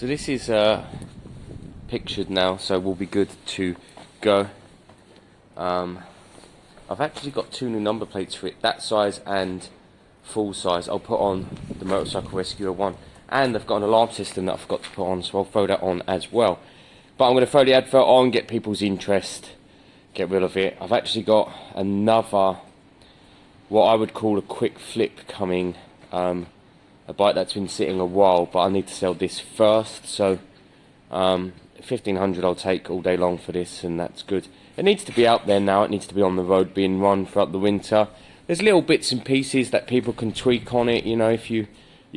So this is pictured now, so we'll be good to go. I've actually got 2 new number plates for it, that size and full size. I'll put on the Motorcycle Rescuer one, and I've got an alarm system that I forgot to put on, so I'll throw that on as well. But I'm going to throw the advert on, get people's interest, get rid of it. I've actually got another, what I would call a quick flip coming, a bike that's been sitting a while, but I need to sell this first. So 1500 I'll take all day long for this, and that's good. It needs to be out there now, it needs to be on the road being run throughout the winter. There's little bits and pieces that people can tweak on it, you know, if you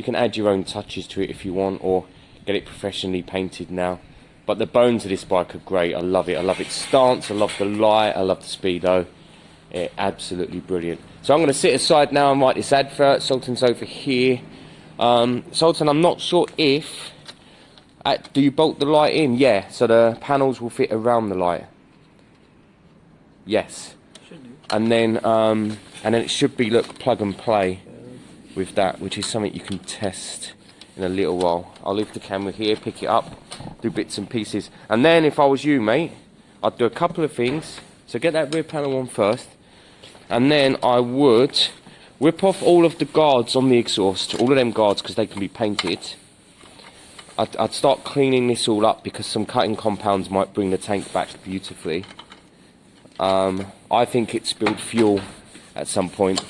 can add your own touches to it if you want, or get it professionally painted now. But the bones of this bike are great. I love it. I love its stance, I love the light, I love the speedo. Absolutely brilliant. So I'm going to sit aside now and write this advert. Sultan's over here. Sultan, I'm not sure if... do you bolt the light in? Yeah, so the panels will fit around the light. Yes. Should do. And then it should be, look, plug and play with that, which is something you can test in a little while. I'll leave the camera here, pick it up, do bits and pieces. And then if I was you, mate, I'd do a couple of things. So get that rear panel on first. And then I would whip off all of the guards on the exhaust, all of them guards, because they can be painted. I'd start cleaning this all up, because some cutting compounds might bring the tank back beautifully. I think it spilled fuel at some point.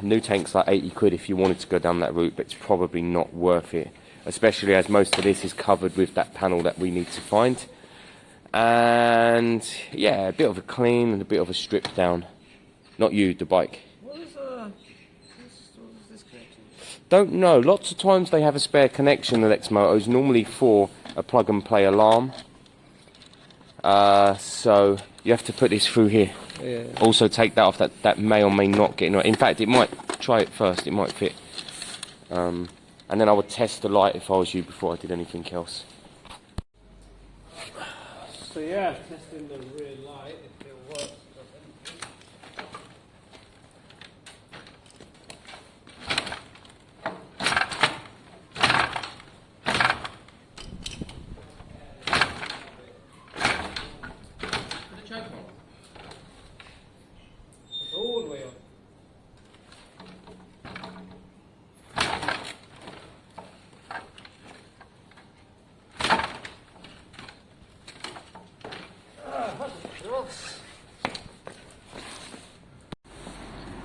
New tank's like 80 quid if you wanted to go down that route, but it's probably not worth it, especially as most of this is covered with that panel that we need to find. And yeah, a bit of a clean and a bit of a strip down. Not you, the bike. What is this connection? Don't know. Lots of times they have a spare connection, the Lexmotos, normally for a plug and play alarm. So you have to put this through here. Yeah. Also take that off, that may or may not get in. In fact, it might, try it first, it might fit. And then I would test the light if I was you before I did anything else. So yeah, testing the rear light, if it works. All the way up.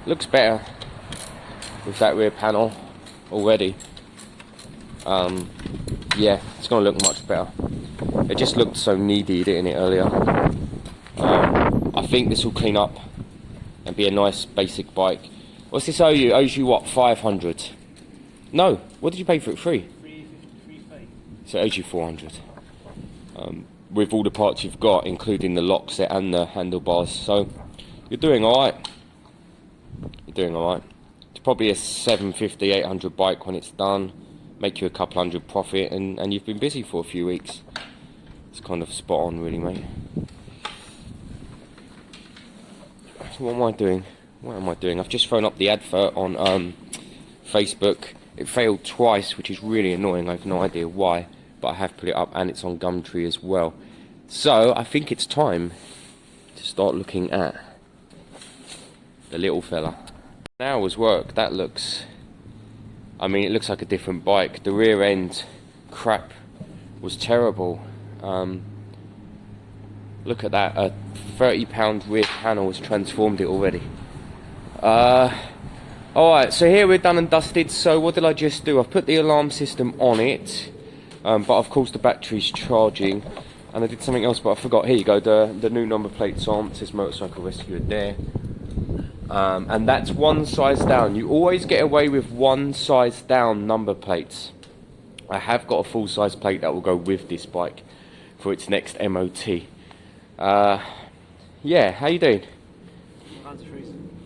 Looks better with that rear panel already. Yeah, it's going to look much better. It just looked so needy, didn't it, earlier? I think this will clean up and be a nice basic bike. What's this owe you? Owes you what, 500? No, what did you pay for it? 350. So it owes you 400. With all the parts you've got, including the lock set and the handlebars. So you're doing alright. You're doing alright. It's probably a 750, 800 bike when it's done. Make you a couple hundred profit, and you've been busy for a few weeks. It's kind of spot on, really, mate. What am I doing? What am I doing? I've just thrown up the advert on Facebook. It failed twice, which is really annoying. I have no idea why, but I have put it up, and it's on Gumtree as well. So I think it's time to start looking at the little fella. An hour's work. That looks, I mean, it looks like a different bike. The rear end crap was terrible. Look at that, a £30 rear panel has transformed it already. Alright, so here we're done and dusted. So what did I just do? I've put the alarm system on it, but of course the battery's charging. And I did something else, but I forgot. Here you go, the new number plate's on. It says Motorcycle Rescuer there. And that's one size down. You always get away with one size down number plates. I have got a full size plate that will go with this bike for its next MOT. Yeah, how you doing?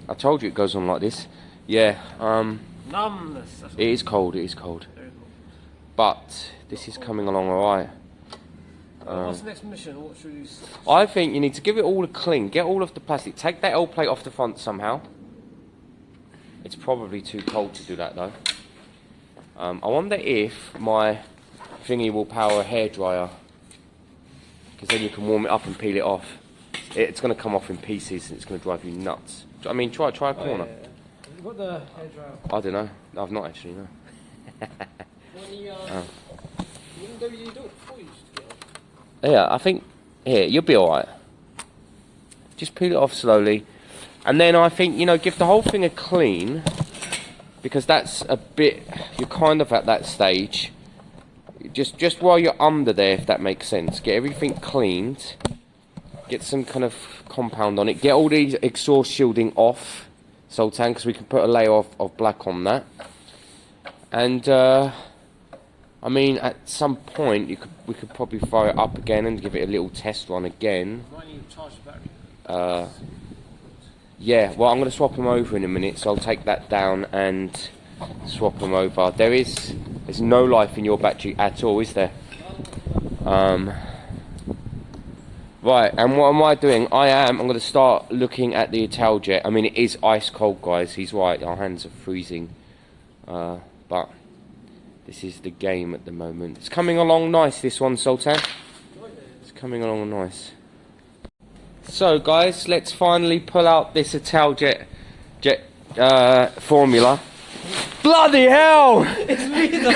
I told you it goes on like this. Yeah, Numbness. It is cold, it is cold. Very cold. But this is coming along alright. What's the next mission? What should you... I think you need to give it all a clean. Get all of the plastic. Take that L plate off the front somehow. It's probably too cold to do that though. I wonder if my thingy will power a hairdryer, because then you can warm it up and peel it off. It's going to come off in pieces and it's going to drive you nuts. I mean, try a corner. Have you got the hairdryer? I don't know. No, I've not actually, no. When you do it before you used to get off. Yeah, I think, here, you'll be alright. Just peel it off slowly. And then I think, you know, give the whole thing a clean, because that's a bit, you're kind of at that stage. Just while you're under there, if that makes sense. Get everything cleaned. Get some kind of compound on it. Get all these exhaust shielding off, Sultan, because we can put a layer of black on that. And, I mean, at some point, we could probably fire it up again and give it a little test run again. Might need to charge the battery. Yeah, well, I'm going to swap them over in a minute, so I'll take that down and swap them over. There's no life in your battery at all, is there? Right, and what am I doing? I'm going to start looking at the italjet. I mean, it is ice cold, guys. He's right, our hands are freezing. But this is the game at the moment. It's coming along nice, this one, Sultan. It's coming along nice. So, guys, let's finally pull out this italjet formula. Bloody hell! It's me though!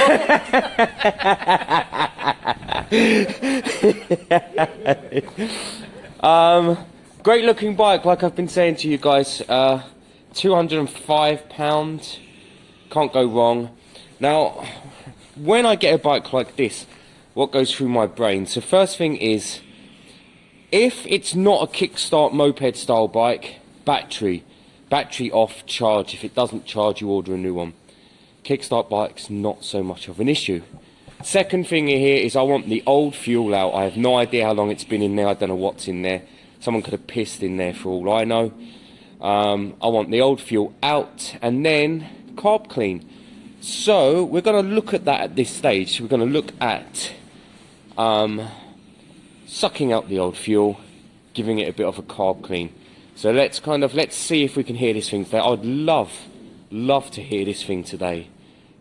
Great looking bike, like I've been saying to you guys. £205. Can't go wrong. Now, when I get a bike like this, what goes through my brain? So first thing is, if it's not a kickstart moped style bike, battery off, charge. If it doesn't charge, you order a new one. Kickstart bike's not so much of an issue. Second thing here is I want the old fuel out. I have no idea how long it's been in there. I don't know what's in there. Someone could have pissed in there for all I know. I want the old fuel out, and then carb clean. So we're going to look at that at this stage. We're going to look at sucking out the old fuel, giving it a bit of a carb clean. So let's see if we can hear this thing today. I would love to hear this thing today,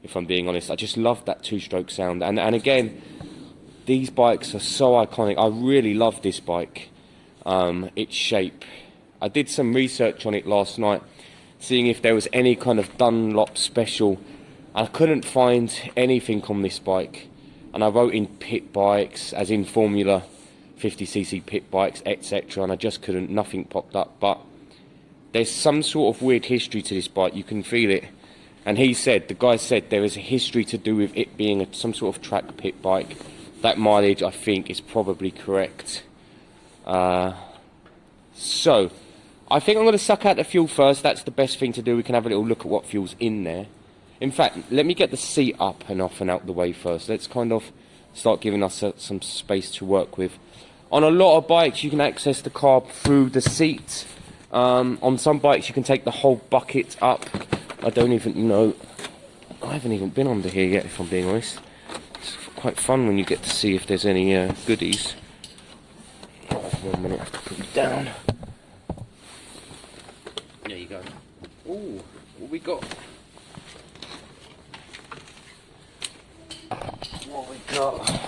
if I'm being honest. I just love that two-stroke sound. And again, these bikes are so iconic. I really love this bike, its shape. I did some research on it last night, seeing if there was any kind of Dunlop special. I couldn't find anything on this bike. And I wrote in pit bikes, as in Formula 50cc pit bikes, etc. And I just couldn't, nothing popped up. But there's some sort of weird history to this bike. You can feel it. And the guy said there is a history to do with it being some sort of track pit bike. That mileage, I think, is probably correct. So, I think I'm going to suck out the fuel first. That's the best thing to do. We can have a little look at what fuel's in there. In fact, let me get the seat up and off and out the way first. Let's kind of start giving us some space to work with. On a lot of bikes, you can access the carb through the seat. On some bikes, you can take the whole bucket up. I don't even know. I haven't even been under here yet, if I'm being honest. It's quite fun when you get to see if there's any goodies. Oh, 1 minute, I have to put it down. There you go. Ooh, what we got? What we got?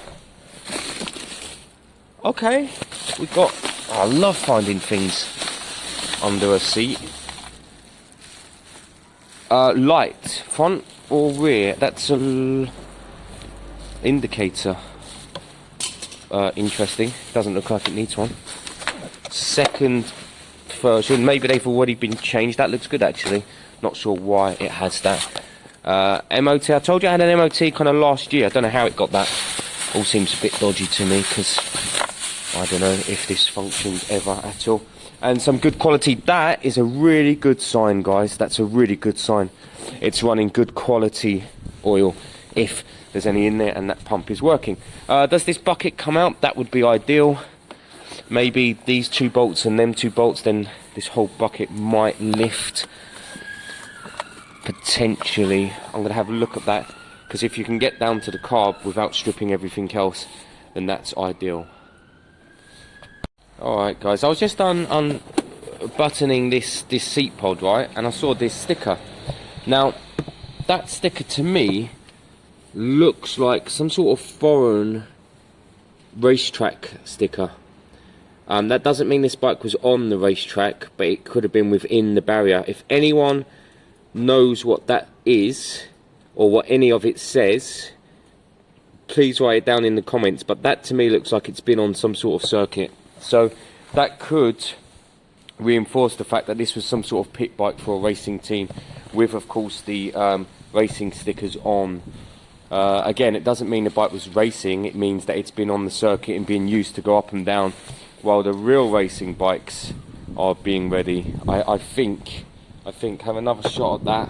Okay, we got. Oh, I love finding things under a seat. Light, front or rear? That's a indicator. Interesting. Doesn't look like it needs one. Second version. Maybe they've already been changed. That looks good actually. Not sure why it has that. MOT. I told you I had an MOT kind of last year. I don't know how it got that. All seems a bit dodgy to me because I don't know if this functioned ever at all. And some good quality. That is a really good sign, guys. That's a really good sign. It's running good quality oil, if there's any in there, and that pump is working. Does this bucket come out? That would be ideal. Maybe these 2 bolts and them 2 bolts, then this whole bucket might lift. Potentially. I'm going to have a look at that, because if you can get down to the carb without stripping everything else, then that's ideal. Alright guys, I was just unbuttoning this seat pod, right, and I saw this sticker. Now, that sticker to me looks like some sort of foreign racetrack sticker. That doesn't mean this bike was on the racetrack, but it could have been within the barrier. If anyone knows what that is, or what any of it says, please write it down in the comments. But that to me looks like it's been on some sort of circuit. So that could reinforce the fact that this was some sort of pit bike for a racing team, with of course the racing stickers on. Again, it doesn't mean the bike was racing, it means that it's been on the circuit and being used to go up and down, while the real racing bikes are being ready. I think have another shot at that.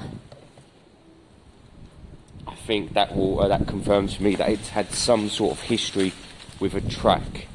I think that will that confirms for me that it's had some sort of history with a track.